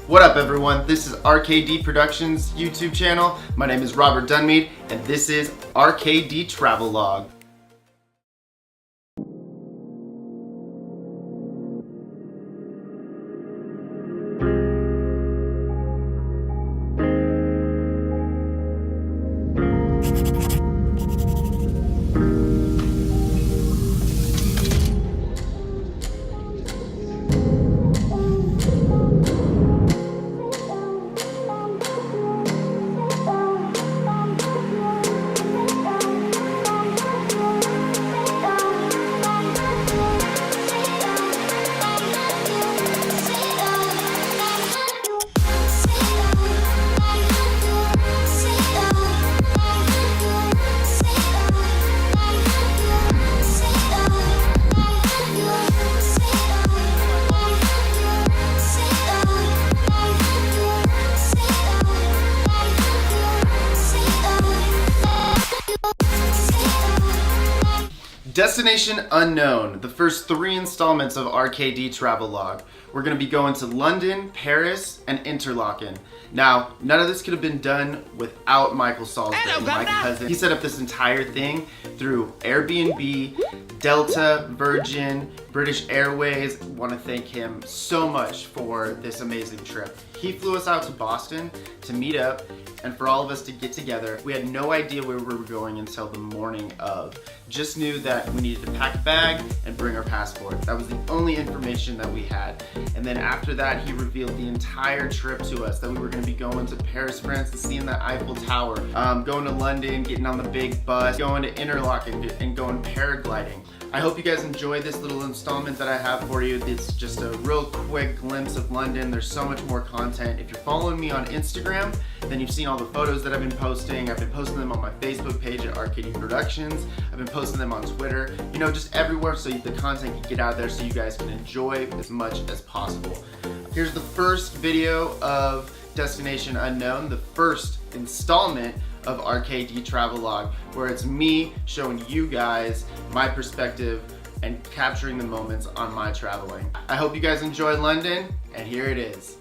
What up everyone, this is RKD Productions YouTube channel. My name is Robert Dunmead and this is RKD Travelog. Destination Unknown, the first 3 installments of RKD Travelog. We're going to be going to London, Paris, and Interlaken. Now, none of this could have been done without Michael Salisbury, my cousin. He set up this entire thing through Airbnb, Delta, Virgin, British Airways. I want to thank him so much for this amazing trip. He flew us out to Boston to meet up and for all of us to get together. We had no idea where we were going until the morning of. Just knew that we needed to pack a bag and bring our passport. That was the only information that we had. And then after that, he revealed the entire trip to us, that we were going to be going to Paris, France, and seeing the Eiffel Tower, going to London, getting on the big bus, going to Interlaken, and going paragliding. I hope you guys enjoy this little installment that I have for you. It's just a real quick glimpse of London. There's so much more content. If you're following me on Instagram, then you've seen all the photos that I've been posting. I've been posting them on my Facebook page at RKD Productions. I've been posting them on Twitter, you know, just everywhere so the content can get out there so you guys can enjoy as much as possible. Here's the first video of Destination Unknown, the first installment of RKD Travelog, where it's me showing you guys my perspective and capturing the moments on my traveling. I hope you guys enjoy London, and here it is.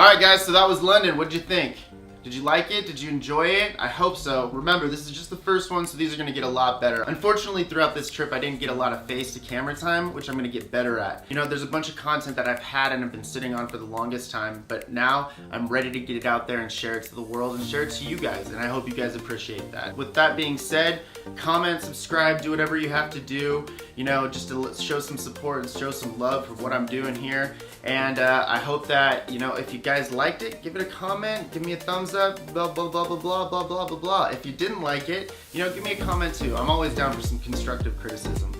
Alright guys, so that was London. What'd you think? Did you like it? Did you enjoy it? I hope so. Remember, this is just the first one, so these are gonna get a lot better. Unfortunately, throughout this trip, I didn't get a lot of face-to-camera time, which I'm gonna get better at. You know, there's a bunch of content that I've had and have been sitting on for the longest time, but now I'm ready to get it out there and share it to the world and share it to you guys, and I hope you guys appreciate that. With that being said, comment, subscribe, do whatever you have to do, you know, just to show some support and show some love for what I'm doing here. And I hope that, you know, if you guys liked it, give it a comment, give me a thumbs up, blah, blah, blah, blah, blah, blah, blah, blah, blah. If you didn't like it, you know, give me a comment too. I'm always down for some constructive criticism.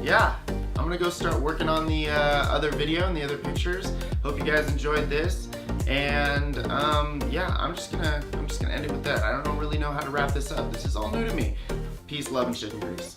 Yeah, I'm gonna go start working on the other video and the other pictures. Hope you guys enjoyed this. And yeah, I'm just gonna end it with that. I don't really know how to wrap this up. This is all new to me. Peace, love, and chicken grease.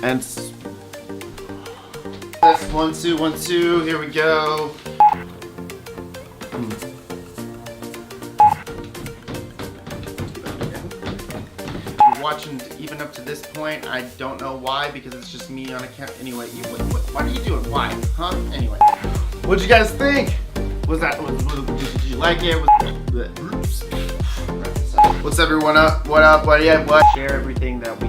And that's 1, 2, 1, 2. Here we go. If you're watching even up to this point, I don't know why, because it's just me on a camera. Anyway, what are you doing? Why? Huh? Anyway, what'd you guys think? Did you like it? What's everyone up? What up? What? Yeah, what? Share everything that we